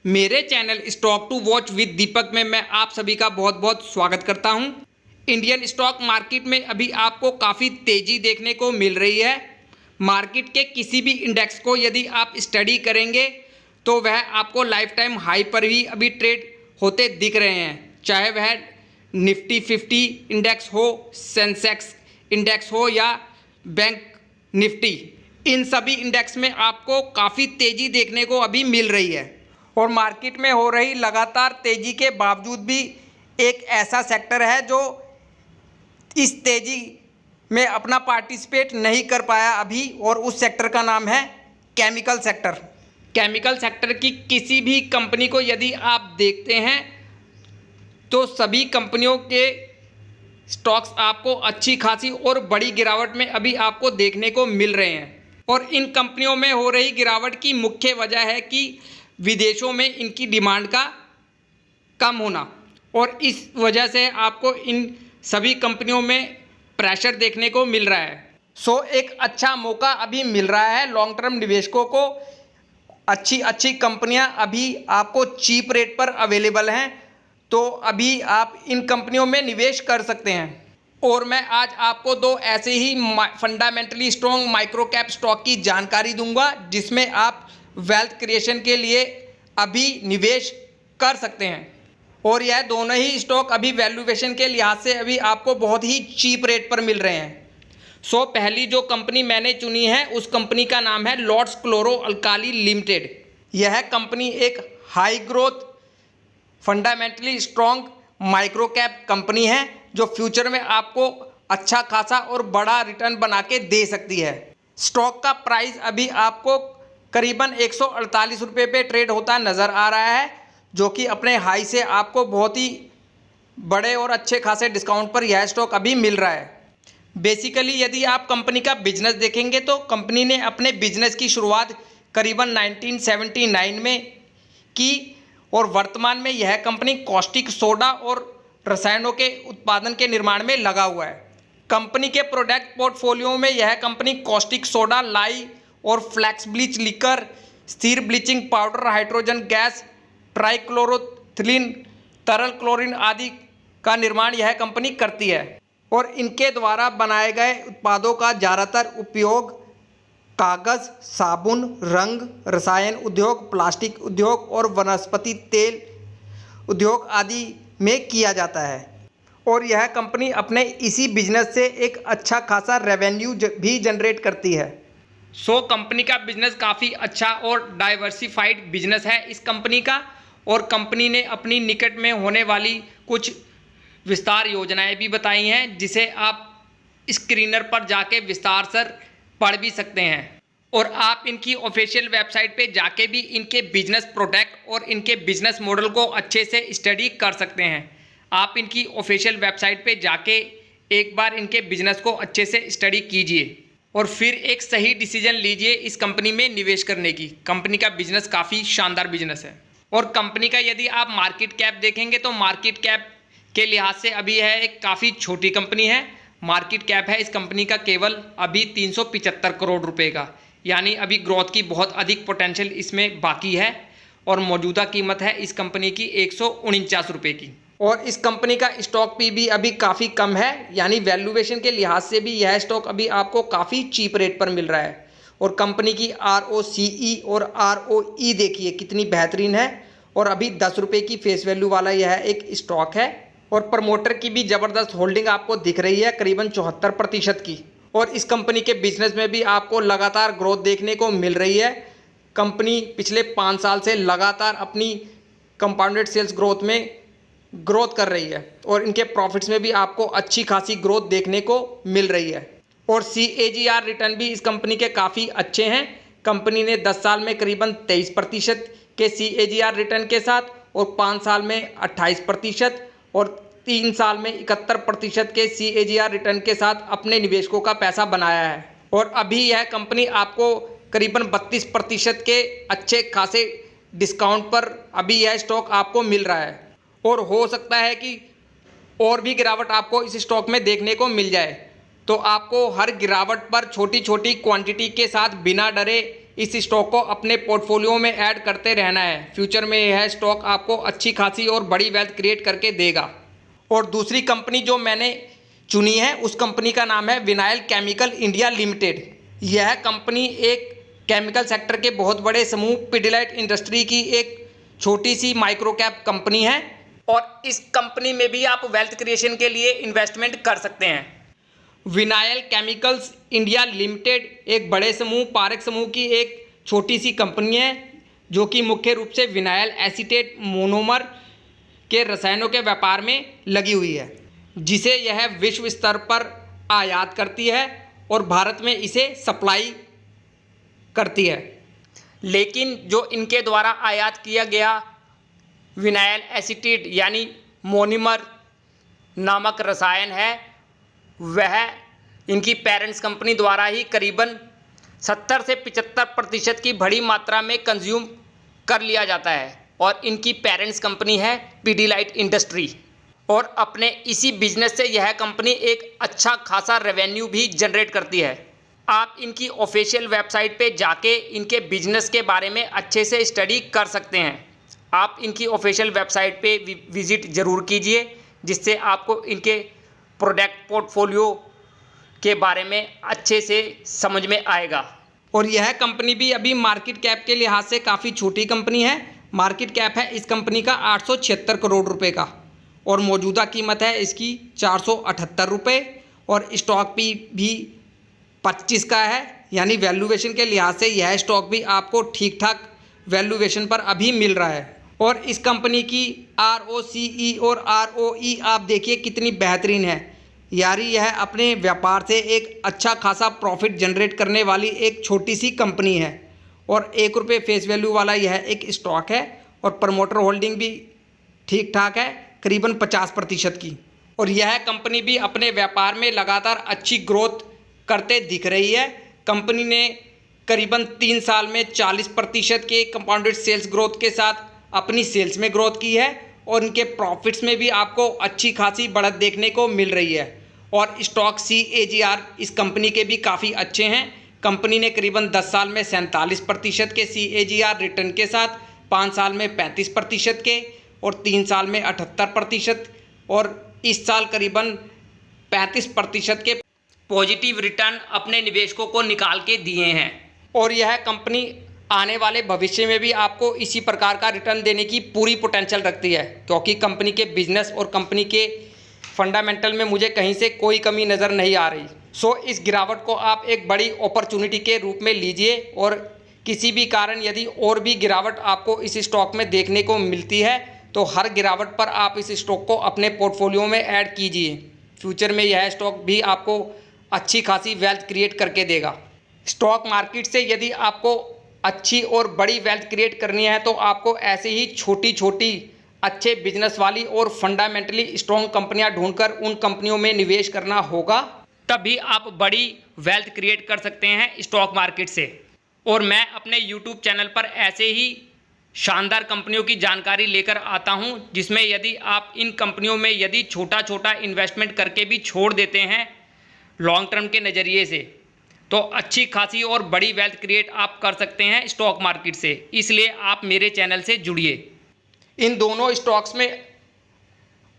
मेरे channel stock to watch with Deepak में मैं आप सभी का बहुत बहुत स्वागत करता हूं। इंडियन स्टॉक मार्केट में अभी आपको काफ़ी तेज़ी देखने को मिल रही है। मार्केट के किसी भी इंडेक्स को यदि आप स्टडी करेंगे तो वह आपको लाइफ टाइम हाई पर ही अभी ट्रेड होते दिख रहे हैं, चाहे वह निफ्टी 50 इंडेक्स हो, सेंसेक्स इंडेक्स हो या बैंक निफ्टी। इन सभी इंडेक्स में आपको काफ़ी तेज़ी देखने को अभी मिल रही है और मार्केट में हो रही लगातार तेज़ी के बावजूद भी एक ऐसा सेक्टर है जो इस तेज़ी में अपना पार्टिसिपेट नहीं कर पाया अभी, और उस सेक्टर का नाम है केमिकल सेक्टर। केमिकल सेक्टर की किसी भी कंपनी को यदि आप देखते हैं तो सभी कंपनियों के स्टॉक्स आपको अच्छी खासी और बड़ी गिरावट में अभी आपको देखने को मिल रहे हैं। और इन कंपनियों में हो रही गिरावट की मुख्य वजह है कि विदेशों में इनकी डिमांड का कम होना, और इस वजह से आपको इन सभी कंपनियों में प्रेशर देखने को मिल रहा है। एक अच्छा मौका अभी मिल रहा है लॉन्ग टर्म निवेशकों को। अच्छी कंपनियां अभी आपको चीप रेट पर अवेलेबल हैं, तो अभी आप इन कंपनियों में निवेश कर सकते हैं। और मैं आज आपको दो ऐसे ही fundamentally strong micro cap stock की जानकारी दूंगा जिसमें आप वेल्थ क्रिएशन के लिए अभी निवेश कर सकते हैं। और यह दोनों ही स्टॉक अभी वैल्यूएशन के लिहाज से अभी आपको बहुत ही चीप रेट पर मिल रहे हैं। पहली जो कंपनी मैंने चुनी है उस कंपनी का नाम है लॉर्ड्स क्लोरो अल्काली लिमिटेड। यह कंपनी एक high growth fundamentally strong micro cap company है जो फ्यूचर में आपको अच्छा खासा और बड़ा रिटर्न बना के दे सकती है। स्टॉक का प्राइस अभी आपको करीबन 148 रुपये पे ट्रेड होता नज़र आ रहा है, जो कि अपने हाई से आपको बहुत ही बड़े और अच्छे खासे डिस्काउंट पर यह स्टॉक अभी मिल रहा है। बेसिकली यदि आप कंपनी का बिजनेस देखेंगे तो कंपनी ने अपने बिजनेस की शुरुआत करीबन 1979 में की और वर्तमान में यह कंपनी कॉस्टिक सोडा और रसायनों के उत्पादन के निर्माण में लगा हुआ है। कंपनी के प्रोडक्ट पोर्टफोलियो में यह कंपनी कॉस्टिक सोडा, लाई और फ्लैक्स ब्लीच लिकर, स्थिर ब्लीचिंग पाउडर, हाइड्रोजन गैस, ट्राइक्लोरोथिलीन, तरल क्लोरीन आदि का निर्माण यह कंपनी करती है। और इनके द्वारा बनाए गए उत्पादों का ज़्यादातर उपयोग कागज़, साबुन, रंग, रसायन उद्योग, प्लास्टिक उद्योग और वनस्पति तेल उद्योग आदि में किया जाता है। और यह कंपनी अपने इसी बिजनेस से एक अच्छा खासा रेवेन्यू भी जनरेट करती है। कंपनी का बिजनेस काफ़ी अच्छा और डाइवर्सिफाइड बिजनेस है इस कंपनी का, और कंपनी ने अपनी निकट में होने वाली कुछ विस्तार योजनाएं भी बताई हैं जिसे आप स्क्रीनर पर जाके विस्तार से पढ़ भी सकते हैं। और आप इनकी ऑफिशियल वेबसाइट पे जाके भी इनके बिजनेस प्रोडक्ट और इनके बिजनेस मॉडल को अच्छे से स्टडी कर सकते हैं। आप इनकी ऑफिशियल वेबसाइट पे जाके एक बार इनके बिजनेस को अच्छे से स्टडी कीजिए और फिर एक सही डिसीजन लीजिए इस कंपनी में निवेश करने की। कंपनी का बिजनेस काफ़ी शानदार बिजनेस है। और कंपनी का यदि आप मार्केट कैप देखेंगे तो मार्केट कैप के लिहाज से अभी यह एक काफ़ी छोटी कंपनी है। मार्केट कैप है इस कंपनी का केवल अभी 375 करोड़ रुपए का, यानी अभी ग्रोथ की बहुत अधिक पोटेंशियल इसमें बाकी है। और मौजूदा कीमत है इस कंपनी की 149 रुपये की। और इस कंपनी का स्टॉक भी अभी काफ़ी कम है, यानी वैल्यूएशन के लिहाज से भी यह स्टॉक अभी आपको काफ़ी चीप रेट पर मिल रहा है। और कंपनी की ROCE और ROE देखिए कितनी बेहतरीन है, और अभी 10 रुपये की फेस वैल्यू वाला यह एक स्टॉक है। और प्रमोटर की भी ज़बरदस्त होल्डिंग आपको दिख रही है करीबन 74% की। और इस कंपनी के बिजनेस में भी आपको लगातार ग्रोथ देखने को मिल रही है। कंपनी पिछले 5 साल से लगातार अपनी कंपाउंडेड सेल्स ग्रोथ में ग्रोथ कर रही है, और इनके प्रॉफिट्स में भी आपको अच्छी खासी ग्रोथ देखने को मिल रही है। और CAGR रिटर्न भी इस कंपनी के काफ़ी अच्छे हैं। कंपनी ने 10 साल में करीबन 23% के CAGR रिटर्न के साथ, और 5 साल में 28% और 3 साल में 71% के CAGR रिटर्न के साथ अपने निवेशकों का पैसा बनाया है। और अभी यह कंपनी आपको करीबन 32% के अच्छे खासे डिस्काउंट पर अभी यह स्टॉक आपको मिल रहा है। और हो सकता है कि और भी गिरावट आपको इस स्टॉक में देखने को मिल जाए, तो आपको हर गिरावट पर छोटी छोटी क्वांटिटी के साथ बिना डरे इस स्टॉक को अपने पोर्टफोलियो में ऐड करते रहना है। फ्यूचर में यह स्टॉक आपको अच्छी खासी और बड़ी वेल्थ क्रिएट करके देगा। और दूसरी कंपनी जो मैंने चुनी है उस कंपनी का नाम है विनाइल केमिकल इंडिया लिमिटेड। यह कंपनी एक केमिकल सेक्टर के बहुत बड़े समूह पिडिलाइट इंडस्ट्री की एक छोटी सी माइक्रो कैप कंपनी है और इस कंपनी में भी आप वेल्थ क्रिएशन के लिए इन्वेस्टमेंट कर सकते हैं। विनाइल केमिकल्स इंडिया लिमिटेड एक बड़े समूह पारेख समूह की एक छोटी सी कंपनी है जो कि मुख्य रूप से विनाइल एसीटेट मोनोमर के रसायनों के व्यापार में लगी हुई है, जिसे यह विश्व स्तर पर आयात करती है और भारत में इसे सप्लाई करती है। लेकिन जो इनके द्वारा आयात किया गया विनाइल एसीटेट यानी मोनोमर नामक रसायन है, वह इनकी पेरेंट्स कंपनी द्वारा ही करीबन 70 से 75% की बड़ी मात्रा में कंज्यूम कर लिया जाता है और इनकी पेरेंट्स कंपनी है पिडिलाइट इंडस्ट्री। और अपने इसी बिजनेस से यह कंपनी एक अच्छा खासा रेवेन्यू भी जनरेट करती है। आप इनकी ऑफिशियल वेबसाइट पे जाके इनके बिजनेस के बारे में अच्छे से स्टडी कर सकते हैं। आप इनकी ऑफिशियल वेबसाइट पे विज़िट ज़रूर कीजिए, जिससे आपको इनके प्रोडक्ट पोर्टफोलियो के बारे में अच्छे से समझ में आएगा। और यह कंपनी भी अभी मार्केट कैप के लिहाज से काफ़ी छोटी कंपनी है। मार्केट कैप है इस कंपनी का 876 करोड़ रुपए का और मौजूदा कीमत है इसकी 478 रुपये और स्टॉक भी 25 का है, यानी वैल्यूएशन के लिहाज से यह स्टॉक भी आपको ठीक ठाक वैल्यूएशन पर अभी मिल रहा है। और इस कंपनी की ROCE और ROE आप देखिए कितनी बेहतरीन है, यानी यह अपने व्यापार से एक अच्छा खासा प्रॉफिट जनरेट करने वाली एक छोटी सी कंपनी है और 1 रुपये फेस वैल्यू वाला यह एक स्टॉक है और प्रमोटर होल्डिंग भी ठीक ठाक है, करीबन 50% की। और यह कंपनी भी अपने व्यापार में लगातार अच्छी ग्रोथ करते दिख रही है। कंपनी ने करीबन 3 साल में 40% के कंपाउंडेड सेल्स ग्रोथ के साथ अपनी सेल्स में ग्रोथ की है और इनके प्रॉफिट्स में भी आपको अच्छी खासी बढ़त देखने को मिल रही है। और स्टॉक CAGR इस कंपनी के भी काफ़ी अच्छे हैं। कंपनी ने करीबन 10 साल में 47% के CAGR रिटर्न के साथ, 5 साल में 35% के और 3 साल में 78% और इस साल करीबन 35% के पॉजिटिव रिटर्न अपने निवेशकों को निकाल के दिए हैं। और यह कंपनी आने वाले भविष्य में भी आपको इसी प्रकार का रिटर्न देने की पूरी पोटेंशियल रखती है, क्योंकि कंपनी के बिजनेस और कंपनी के फंडामेंटल में मुझे कहीं से कोई कमी नज़र नहीं आ रही। सो इस गिरावट को आप एक बड़ी अपॉर्चुनिटी के रूप में लीजिए और किसी भी कारण यदि और भी गिरावट आपको इस स्टॉक में देखने को मिलती है तो हर गिरावट पर आप इस स्टॉक को अपने पोर्टफोलियो में ऐड कीजिए। फ्यूचर में यह स्टॉक भी आपको अच्छी खासी वेल्थ क्रिएट करके देगा। स्टॉक मार्केट से यदि आपको अच्छी और बड़ी वेल्थ क्रिएट करनी है तो आपको ऐसे ही छोटी छोटी अच्छे बिजनेस वाली और फंडामेंटली स्ट्रॉन्ग कंपनियां ढूंढकर उन कंपनियों में निवेश करना होगा, तभी आप बड़ी वेल्थ क्रिएट कर सकते हैं स्टॉक मार्केट से। और मैं अपने YouTube चैनल पर ऐसे ही शानदार कंपनियों की जानकारी लेकर आता हूं, जिसमें यदि आप इन कंपनियों में यदि छोटा छोटा इन्वेस्टमेंट करके भी छोड़ देते हैं लॉन्ग टर्म के नज़रिए से, तो अच्छी खासी और बड़ी वेल्थ क्रिएट आप कर सकते हैं स्टॉक मार्केट से। इसलिए आप मेरे चैनल से जुड़िए। इन दोनों स्टॉक्स में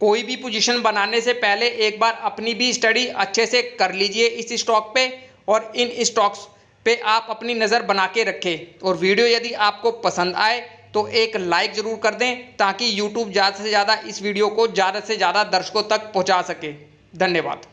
कोई भी पोजीशन बनाने से पहले एक बार अपनी भी स्टडी अच्छे से कर लीजिए इस स्टॉक पे और इन स्टॉक्स पे आप अपनी नज़र बना के रखें। और वीडियो यदि आपको पसंद आए तो एक लाइक ज़रूर कर दें, ताकि यूट्यूब ज़्यादा से ज़्यादा इस वीडियो को ज़्यादा से ज़्यादा दर्शकों तक पहुँचा सके। धन्यवाद।